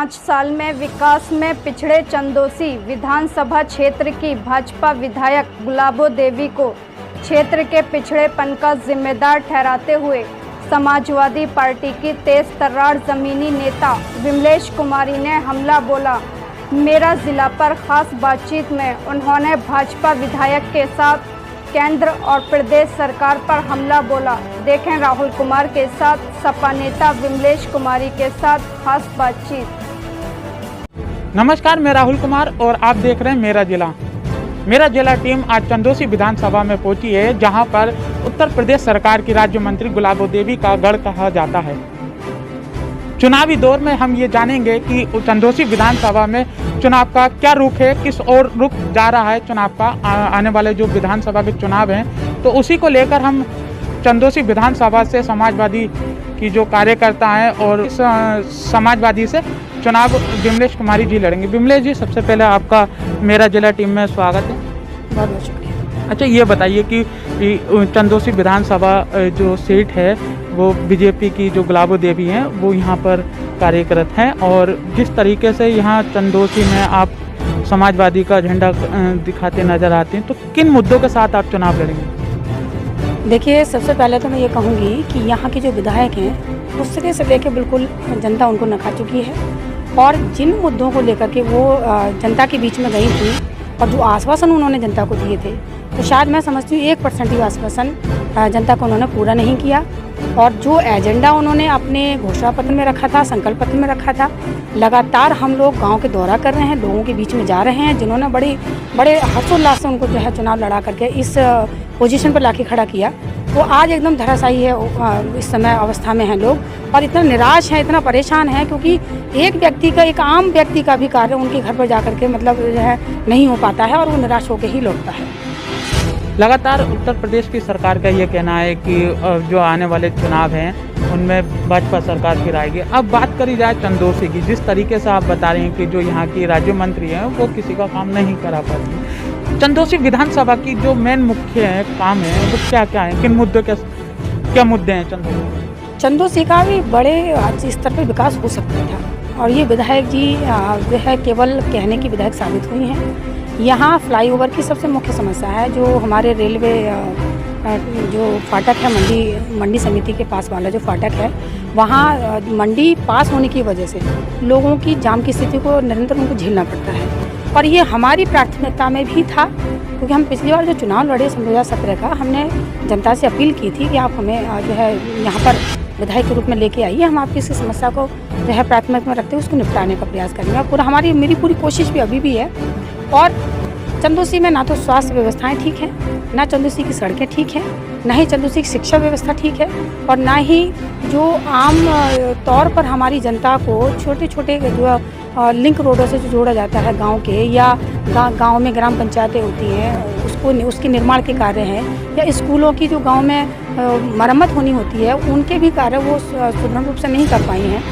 5 साल में विकास में पिछड़े चंदोसी विधानसभा क्षेत्र की भाजपा विधायक गुलाबो देवी को क्षेत्र के पिछड़ेपन का जिम्मेदार ठहराते हुए समाजवादी पार्टी की तेज तर्रार जमीनी नेता विमलेश कुमारी ने हमला बोला। मेरा जिला पर खास बातचीत में उन्होंने भाजपा विधायक के साथ केंद्र और प्रदेश सरकार पर हमला बोला। देखें राहुल कुमार के साथ सपा नेता विमलेश कुमारी के साथ खास बातचीत। नमस्कार, मैं राहुल कुमार और आप देख रहे हैं मेरा जिला टीम आज चंदोसी विधानसभा में पहुंची है, जहां पर उत्तर प्रदेश सरकार की राज्य मंत्री गुलाबो देवी का गढ़ कहा जाता है। चुनावी दौर में हम ये जानेंगे कि चंदोसी विधानसभा में चुनाव का क्या रुख है, किस ओर रुख जा रहा है चुनाव का। आने वाले जो विधानसभा के चुनाव हैं, तो उसी को लेकर हम चंदोसी विधानसभा से समाजवादी की जो कार्यकर्ता हैं और समाजवादी से चुनाव विमलेश कुमारी जी लड़ेंगे। विमलेश जी, सबसे पहले आपका मेरा जिला टीम में स्वागत है। बहुत बहुत शुक्रिया। अच्छा, ये बताइए कि चंदोसी विधानसभा जो सीट है वो बीजेपी की जो गुलाबो देवी हैं वो यहाँ पर कार्यरत हैं, और जिस तरीके से यहाँ चंदोसी में आप समाजवादी का झंडा दिखाते नजर आते हैं, तो किन मुद्दों के साथ आप चुनाव लड़ेंगे? देखिए, सबसे पहले तो मैं ये कहूँगी कि यहाँ के जो विधायक हैं उस सिरे से लेकर बिल्कुल जनता उनको नका चुकी है, और जिन मुद्दों को लेकर के वो जनता के बीच में गई थी और जो आश्वासन उन्होंने जनता को दिए थे, तो शायद मैं समझती हूँ 1% भी आश्वासन जनता को उन्होंने पूरा नहीं किया। और जो एजेंडा उन्होंने अपने घोषणा पत्र में रखा था, संकल्प पत्र में रखा था, लगातार हम लोग गांव के दौरा कर रहे हैं, लोगों के बीच में जा रहे हैं, जिन्होंने बड़े हर्षोल्लास से उनको जो है चुनाव लड़ा करके इस पोजीशन पर लाके खड़ा किया, वो आज एकदम धराशायी है। इस समय अवस्था में हैं लोग और इतना निराश हैं, इतना परेशान हैं, क्योंकि एक आम व्यक्ति का भी कार्य उनके घर पर जाकर के मतलब जो है नहीं हो पाता है, और वो निराश होकर ही लौटता है। लगातार उत्तर प्रदेश की सरकार का ये कहना है कि जो आने वाले चुनाव हैं उनमें भाजपा सरकार गिराएगी। अब बात करी जाए चंदोसी की, जिस तरीके से आप बता रहे हैं कि जो यहाँ की राज्य मंत्री हैं वो किसी का काम नहीं करा पाती, चंदोसी विधानसभा की जो मेन मुख्य काम है वो क्या क्या है, किन मुद्दों के क्या मुद्दे हैं चंदोसी का भी बड़े अच्छे स्तर पर विकास हो सकता था, और ये विधायक जी जो है केवल कहने की विधायक साबित हुई हैं। यहाँ फ्लाईओवर की सबसे मुख्य समस्या है, जो हमारे रेलवे जो फाटक है, मंडी समिति के पास वाला जो फाटक है, वहाँ मंडी पास होने की वजह से लोगों की जाम की स्थिति को निरंतर उनको झेलना पड़ता है। और ये हमारी प्राथमिकता में भी था, क्योंकि हम पिछली बार जो चुनाव लड़े 2017 का, हमने जनता से अपील की थी कि आप हमें जो है यहाँ पर विधायक के रूप में लेके आइए, हम आपकी इस समस्या को जो है प्राथमिकता में रखते हुए उसको निपटाने का प्रयास करेंगे। और मेरी पूरी कोशिश भी अभी भी है। और चंदोसी में ना तो स्वास्थ्य व्यवस्थाएं ठीक हैं, ना चंदोसी की सड़कें ठीक हैं, ना ही चंदोसी की शिक्षा व्यवस्था ठीक है, और ना ही जो आम तौर पर हमारी जनता को छोटे छोटे जो लिंक रोडों से जो जोड़ा जाता है गांव के, या गांव में ग्राम पंचायतें होती हैं उसके निर्माण के कार्य हैं, या स्कूलों की जो गांव में मरम्मत होनी होती है उनके भी कार्य वो सुदृढ़ रूप से नहीं कर पाए हैं।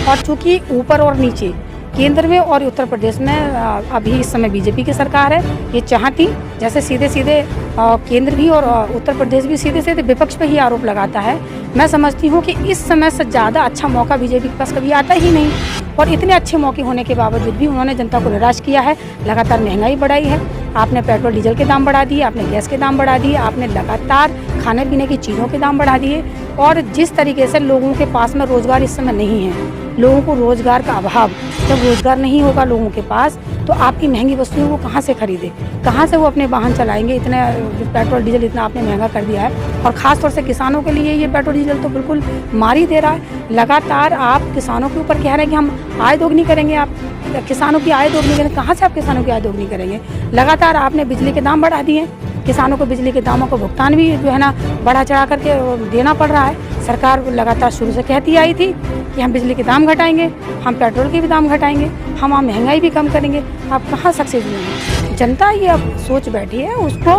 और चूँकि ऊपर और नीचे केंद्र में और उत्तर प्रदेश में अभी इस समय बीजेपी की सरकार है, ये चाहती जैसे सीधे सीधे केंद्र भी और उत्तर प्रदेश भी सीधे सीधे विपक्ष पे ही आरोप लगाता है। मैं समझती हूँ कि इस समय से ज़्यादा अच्छा मौका बीजेपी के पास कभी आता ही नहीं, और इतने अच्छे मौके होने के बावजूद भी उन्होंने जनता को निराश किया है। लगातार महंगाई बढ़ाई है, आपने पेट्रोल डीजल के दाम बढ़ा दिए, आपने गैस के दाम बढ़ा दिए, आपने लगातार खाने पीने की चीज़ों के दाम बढ़ा दिए, और जिस तरीके से लोगों के पास में रोज़गार इस समय नहीं है, लोगों को रोज़गार का अभाव, जब रोज़गार नहीं होगा लोगों के पास तो आपकी महंगी वस्तुओं को कहाँ से खरीदे, कहाँ से वो अपने वाहन चलाएंगे। इतने पेट्रोल डीजल इतना आपने महंगा कर दिया है, और ख़ास तौर से किसानों के लिए ये पेट्रोल डीजल तो बिल्कुल मार ही दे रहा है। लगातार आप किसानों के ऊपर कह रहे हैं कि हम आय दोगुनी करेंगे, आप किसानों की आय दोगुनी करेंगे, कहाँ से आप किसानों की आय दोगुनी करेंगे। लगातार आपने बिजली के दाम बढ़ा दिए, किसानों को बिजली के दामों का भुगतान भी जो है ना बढ़ा चढ़ा करके देना पड़ रहा है। सरकार लगातार शुरू से कहती आई थी कि हम बिजली के दाम घटाएंगे, हम पेट्रोल के भी दाम घटाएंगे, हम महंगाई भी कम करेंगे। आप कहाँ सक्सेस हुए हैं? जनता ये अब सोच बैठी है, उसको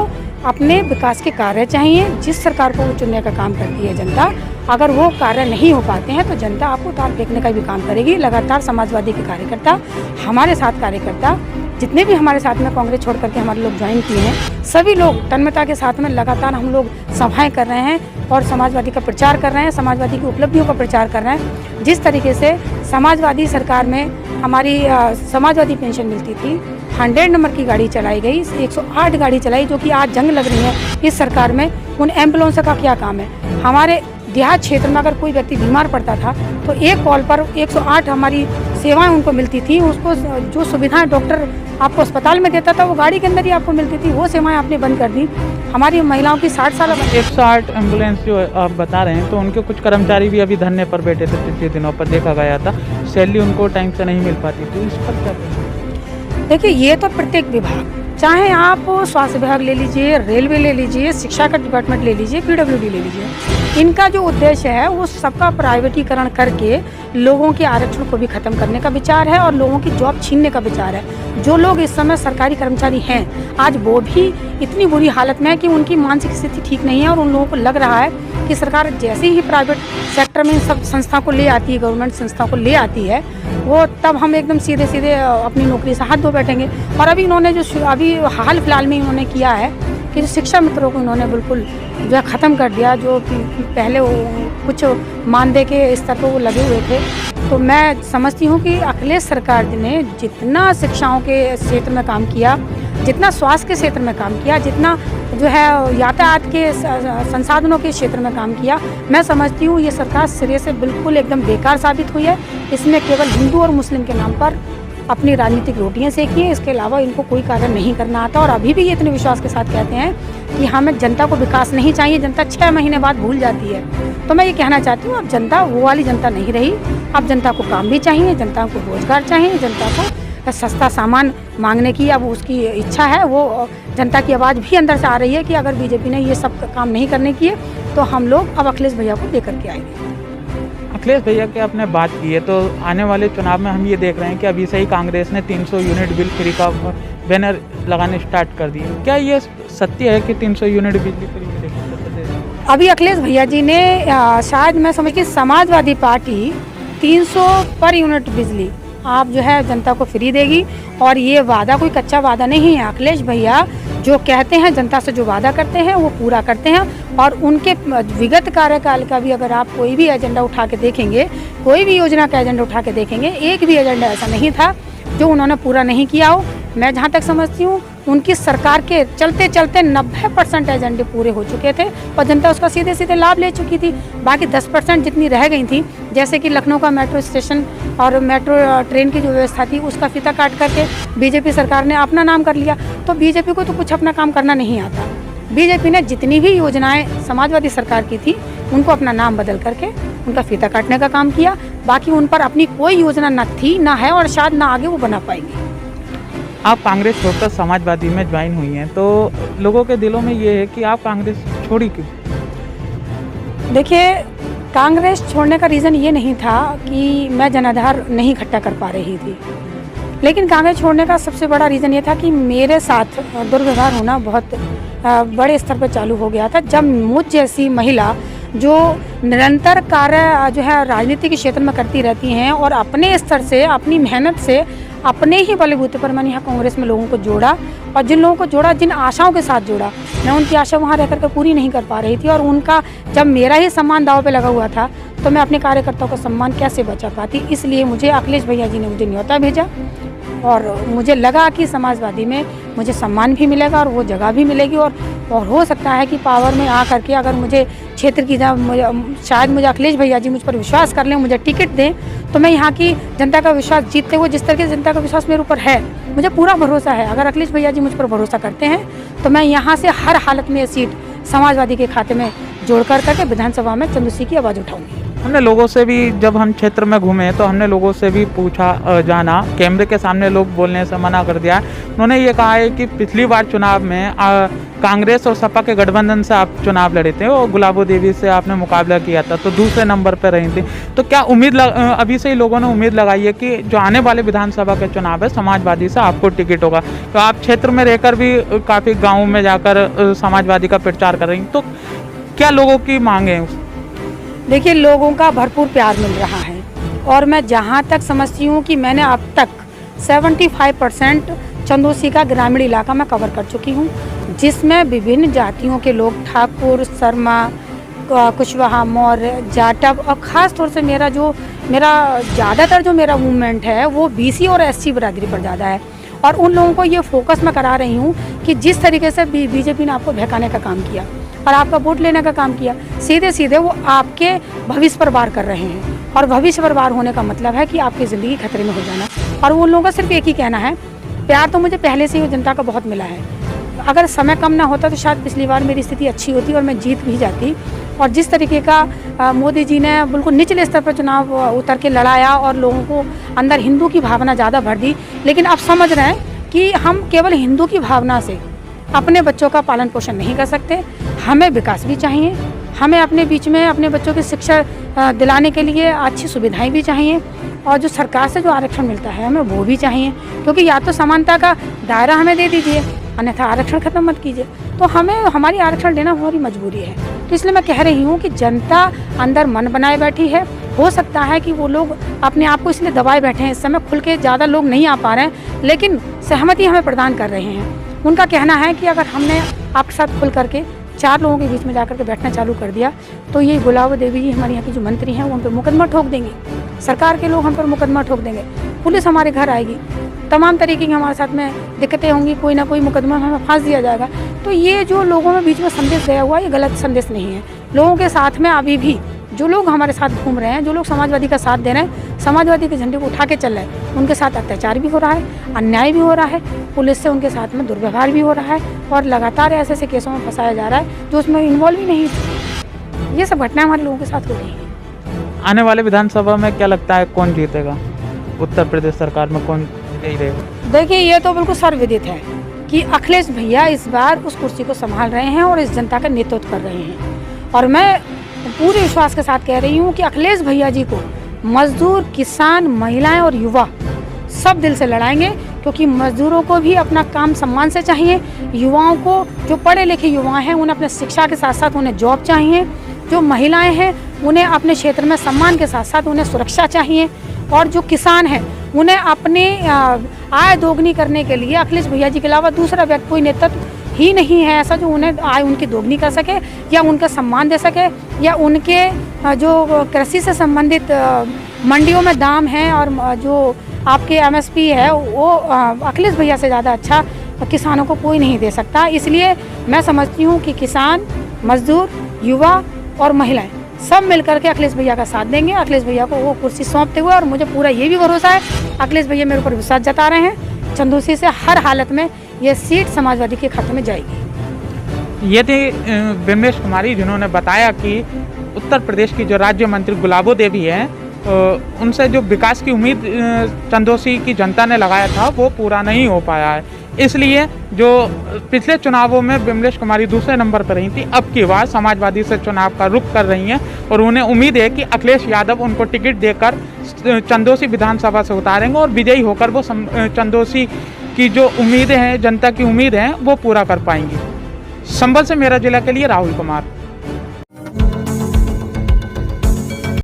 अपने विकास के कार्य चाहिए। जिस सरकार को वो चुनने का काम करती है जनता, अगर वो कार्य नहीं हो पाते हैं तो जनता आपको तार फेंकने का भी काम करेगी। लगातार समाजवादी के कार्यकर्ता, हमारे साथ कार्यकर्ता जितने भी हमारे साथ में कांग्रेस छोड़ करके हमारे लोग ज्वाइन किए हैं, सभी लोग तन्मयता के साथ में लगातार हम लोग सभाएं कर रहे हैं और समाजवादी का प्रचार कर रहे हैं, समाजवादी की उपलब्धियों का प्रचार कर रहे हैं। जिस तरीके से समाजवादी सरकार में हमारी समाजवादी पेंशन मिलती थी। 100 नंबर की गाड़ी चलाई गई, 108 गाड़ी चलाई, जो कि आज जंग लग रही है इस सरकार में। उन एम्बुलेंस का क्या काम है? हमारे देहात क्षेत्र में अगर कोई व्यक्ति बीमार पड़ता था तो एक कॉल पर 108 हमारी सेवाएं उनको मिलती थी। उसको जो सुविधाएं डॉक्टर आपको अस्पताल में देता था वो गाड़ी के अंदर ही आपको मिलती थी। वो सेवाएं आपने बंद कर दी। हमारी महिलाओं की 60 साल 108 एम्बुलेंस जो आप बता रहे हैं, तो उनके कुछ कर्मचारी भी अभी धरने पर बैठे थे, पिछले दिनों पर देखा गया था। सैलरी उनको टाइम से नहीं मिल पाती थी। इस पर क्या कहें? देखिए, ये तो प्रत्येक विभाग, चाहे आप स्वास्थ्य विभाग ले लीजिए, रेलवे ले लीजिए, शिक्षा का डिपार्टमेंट ले लीजिए, पीडब्ल्यूडी ले लीजिए, इनका जो उद्देश्य है वो सबका प्राइवेटीकरण करके लोगों के आरक्षण को भी खत्म करने का विचार है और लोगों की जॉब छीनने का विचार है। जो लोग इस समय सरकारी कर्मचारी हैं, आज वो भी इतनी बुरी हालत में है कि उनकी मानसिक स्थिति ठीक नहीं है और उन लोगों को लग रहा है कि सरकार जैसे ही प्राइवेट सेक्टर में सब संस्था को ले आती है, गवर्नमेंट संस्था को ले आती है, वो तब हम एकदम सीधे सीधे अपनी नौकरी से हाथ धो बैठेंगे। और अभी इन्होंने जो अभी हाल फिलहाल में इन्होंने किया है कि जो शिक्षा मित्रों को इन्होंने बिल्कुल जो है ख़त्म कर दिया, जो कि पहले वो कुछ मानदेय के स्तर पर वो लगे हुए थे। तो मैं समझती हूँ कि अखिलेश सरकार ने जितना शिक्षाओं के क्षेत्र में काम किया, जितना स्वास्थ्य के क्षेत्र में काम किया, जितना जो है यातायात के संसाधनों के क्षेत्र में काम किया, मैं समझती हूँ ये सरकार सिरे से बिल्कुल एकदम बेकार साबित हुई है। इसमें केवल हिंदू और मुस्लिम के नाम पर अपनी राजनीतिक रोटियां सेकी हैं। इसके अलावा इनको कोई कार्य नहीं करना आता और अभी भी ये इतने विश्वास के साथ कहते हैं कि हमें जनता को विकास नहीं चाहिए, जनता 6 महीने बाद भूल जाती है। तो मैं ये कहना चाहती हूँ, अब जनता वो वाली जनता नहीं रही। अब जनता को काम भी चाहिए, जनता को रोजगार चाहिए, जनता को सस्ता सामान मांगने की अब उसकी इच्छा है। वो जनता की आवाज़ भी अंदर से आ रही है कि अगर बीजेपी ने ये सब काम नहीं करने किए तो हम लोग अब अखिलेश भैया को लेकर के आएंगे। अखिलेश भैया की आपने बात की है, तो आने वाले चुनाव में हम ये देख रहे हैं कि अभी से ही कांग्रेस ने 300 यूनिट बिल फ्री का बैनर लगाने स्टार्ट कर दिए। क्या ये सत्य है कि 300 यूनिट बिजली फ्री मिलेगी? अभी अखिलेश भैया जी ने शायद मैं समझती समाजवादी पार्टी 300 पर यूनिट बिजली आप जो है जनता को फ्री देगी और ये वादा कोई कच्चा वादा नहीं है। अखिलेश भैया जो कहते हैं, जनता से जो वादा करते हैं वो पूरा करते हैं। और उनके विगत कार्यकाल का भी अगर आप कोई भी एजेंडा उठा के देखेंगे, कोई भी योजना का एजेंडा उठा के देखेंगे, एक भी एजेंडा ऐसा नहीं था जो उन्होंने पूरा नहीं किया हो। मैं जहाँ तक समझती हूँ उनकी सरकार के चलते चलते 90% एजेंडे पूरे हो चुके थे और जनता उसका सीधे सीधे लाभ ले चुकी थी। बाकी 10% जितनी रह गई थी, जैसे कि लखनऊ का मेट्रो स्टेशन और मेट्रो ट्रेन की जो व्यवस्था थी उसका फीता काट करके बीजेपी सरकार ने अपना नाम कर लिया। तो बीजेपी को तो कुछ अपना काम करना नहीं आता। बीजेपी ने जितनी भी योजनाएं समाजवादी सरकार की थी उनको अपना नाम बदल करके उनका फीता काटने का काम किया। बाकी उन पर अपनी कोई योजना न थी, ना है और शायद ना आगे वो बना पाएंगे। आप कांग्रेस छोड़कर समाजवादी में ज्वाइन हुई हैं, तो लोगों के दिलों में ये है कि आप कांग्रेस छोड़ी क्यों? देखिए, कांग्रेस छोड़ने का रीज़न ये नहीं था कि मैं जनाधार नहीं इकट्ठा कर पा रही थी, लेकिन कांग्रेस छोड़ने का सबसे बड़ा रीज़न ये था कि मेरे साथ दुर्व्यवहार होना बहुत बड़े स्तर पर चालू हो गया था। जब मुझ जैसी महिला जो निरंतर कार्य जो है राजनीति के क्षेत्र में करती रहती हैं और अपने स्तर से, अपनी मेहनत से, अपने ही बलबूते पर मैंने यहाँ कांग्रेस में लोगों को जोड़ा और जिन लोगों को जोड़ा, जिन आशाओं के साथ जोड़ा, मैं उनकी आशा वहाँ रह करके पूरी नहीं कर पा रही थी। और उनका जब मेरा ही सम्मान दाव पे लगा हुआ था तो मैं अपने कार्यकर्ताओं का सम्मान कैसे बचा पाती। इसलिए मुझे अखिलेश भैया जी ने मुझे न्योता भेजा और मुझे लगा कि समाजवादी में मुझे सम्मान भी मिलेगा और वो जगह भी मिलेगी और हो सकता है कि पावर में आ करके अगर मुझे क्षेत्र की शायद मुझे अखिलेश भैया जी मुझ पर विश्वास कर लें, मुझे टिकट दें, तो मैं यहाँ की जनता का विश्वास जीतते हुए, जिस तरह की जनता का विश्वास मेरे ऊपर है, मुझे पूरा भरोसा है, अगर अखिलेश भैया जी मुझ पर भरोसा करते हैं तो मैं यहाँ से हर हालत में ये सीट समाजवादी के खाते में जोड़ कर करके विधानसभा में चंदूसी की आवाज़ उठाऊंगी। हमने लोगों से भी, जब हम क्षेत्र में घूमे तो हमने लोगों से भी पूछा जाना, कैमरे के सामने लोग बोलने से मना कर दिया। उन्होंने ये कहा है कि पिछली बार चुनाव में कांग्रेस और सपा के गठबंधन से आप चुनाव लड़े थे और गुलाबो देवी से आपने मुकाबला किया था तो दूसरे नंबर पर रही थी। तो क्या अभी से ही लोगों ने उम्मीद लगाई है कि जो आने वाले विधानसभा के चुनाव है समाजवादी से आपको टिकट होगा? तो आप क्षेत्र में रहकर भी काफ़ी गाँव में जाकर समाजवादी का प्रचार कर रही हैं, तो क्या लोगों की मांग है? देखिए, लोगों का भरपूर प्यार मिल रहा है और मैं जहाँ तक समझती हूँ कि मैंने अब तक 75% चंदोसी का ग्रामीण इलाका मैं कवर कर चुकी हूँ, जिसमें विभिन्न जातियों के लोग, ठाकुर, शर्मा, कुशवाहा, मौर्य, जाटव और ख़ास तौर से मेरा ज़्यादातर जो मेरा मूवमेंट है वो बीसी और एससी बिरादरी पर ज़्यादा है। और उन लोगों को ये फोकस मैं करा रही हूँ कि जिस तरीके से बीजेपी ने आपको बहकाने का काम किया और आपका वोट लेने का काम किया, सीधे सीधे वो आपके भविष्य पर वार कर रहे हैं। और भविष्य पर वार होने का मतलब है कि आपकी ज़िंदगी खतरे में हो जाना। और उन लोगों का सिर्फ एक ही कहना है, प्यार तो मुझे पहले से ही जनता का बहुत मिला है। अगर समय कम ना होता तो शायद पिछली बार मेरी स्थिति अच्छी होती और मैं जीत भी जाती। और जिस तरीके का मोदी जी ने बिल्कुल निचले स्तर पर चुनाव उतर के लड़ाया और लोगों को अंदर हिंदू की भावना ज़्यादा भर दी, लेकिन अब समझ रहे हैं कि हम केवल हिंदू की भावना से अपने बच्चों का पालन पोषण नहीं कर सकते। हमें विकास भी चाहिए, हमें अपने बीच में अपने बच्चों की शिक्षा दिलाने के लिए अच्छी सुविधाएं भी चाहिए, और जो सरकार से जो आरक्षण मिलता है हमें वो भी चाहिए। क्योंकि या तो समानता का दायरा हमें दे दीजिए, अन्यथा आरक्षण खत्म मत कीजिए। तो हमें हमारी आरक्षण लेना हमारी मजबूरी है। तो इसलिए मैं कह रही हूँ कि जनता अंदर मन बनाए बैठी है। हो सकता है कि वो लोग अपने आप को इसलिए दबाए बैठे हैं, इस समय खुल के ज़्यादा लोग नहीं आ पा रहे हैं, लेकिन सहमति हमें प्रदान कर रहे हैं। उनका कहना है कि अगर हमने आपके साथ खुल करके 4 लोगों के बीच में जाकर के बैठना चालू कर दिया तो ये गुलाबो देवी जी हमारे यहाँ की जो मंत्री हैं वो हम पर मुकदमा ठोक देंगे, सरकार के लोग हम पर मुकदमा ठोक देंगे, पुलिस हमारे घर आएगी, तमाम तरीके की हमारे साथ में दिक्कतें होंगी, कोई ना कोई मुकदमा हमें फांस दिया जाएगा। तो ये जो लोगों में बीच में संदेश गया हुआ, ये गलत संदेश नहीं है। लोगों के साथ में अभी भी जो लोग हमारे साथ घूम रहे हैं, जो लोग समाजवादी का साथ दे रहे हैं, समाजवादी के झंडे को उठा के चल रहे हैं, उनके साथ अत्याचार भी हो रहा है, अन्याय भी हो रहा है, पुलिस से उनके साथ में दुर्व्यवहार भी हो रहा है और लगातार ऐसे ऐसे केसों में फंसाया जा रहा है जो उसमें इन्वॉल्व ही नहीं है। ये सब घटनाएं हमारे लोगों के साथ हो रही हैं। आने वाले विधानसभा में क्या लगता है कौन जीतेगा? उत्तर प्रदेश सरकार में कौन विजयी रहेगा? देखिए, ये तो बिल्कुल सर्वविदित है कि अखिलेश भैया इस बार उस कुर्सी को संभाल रहे हैं और इस जनता का नेतृत्व कर रहे हैं। और मैं पूरे विश्वास के साथ कह रही हूँ कि अखिलेश भैया जी को मजदूर, किसान, महिलाएं और युवा सब दिल से लड़ाएंगे, क्योंकि मजदूरों को भी अपना काम सम्मान से चाहिए, युवाओं को, जो पढ़े लिखे युवा हैं उन्हें अपने शिक्षा के साथ साथ उन्हें जॉब चाहिए, जो महिलाएं हैं उन्हें अपने क्षेत्र में सम्मान के साथ साथ उन्हें सुरक्षा चाहिए, और जो किसान हैं उन्हें अपने आय दोगुनी करने के लिए अखिलेश भैया जी के अलावा दूसरा व्यक्ति कोई नेतृत्व ही नहीं है ऐसा जो उन्हें आय उनकी दोगुनी कर सके या उनका सम्मान दे सके, या उनके जो कृषि से संबंधित मंडियों में दाम है और जो आपके MSP है वो अखिलेश भैया से ज़्यादा अच्छा किसानों को कोई नहीं दे सकता। इसलिए मैं समझती हूँ कि किसान, मजदूर, युवा और महिलाएं सब मिलकर के अखिलेश भैया का साथ देंगे, अखिलेश भैया को वो कुर्सी सौंपते हुए। और मुझे पूरा ये भी भरोसा है, अखिलेश भैया मेरे ऊपर विश्वास जता रहे हैं, चंदौसी से हर हालत में ये सीट समाजवादी के खाते में जाएगी। ये थी बिमलेश कुमारी, जिन्होंने बताया कि उत्तर प्रदेश की जो राज्य मंत्री गुलाबो देवी हैं, उनसे जो विकास की उम्मीद चंदौसी की जनता ने लगाया था वो पूरा नहीं हो पाया है। इसलिए जो पिछले चुनावों में बिमलेश कुमारी दूसरे नंबर पर रही थी, अब की बार समाजवादी से चुनाव का रुख कर रही हैं और उन्हें उम्मीद है कि अखिलेश यादव उनको टिकट देकर चंदौसी विधानसभा से उतारेंगे और विजयी होकर वो चंदौसी की जो उम्मीदें हैं, जनता की उम्मीद हैं, वो पूरा कर पाएंगी। संभल से मेरा जिला के लिए राहुल कुमार।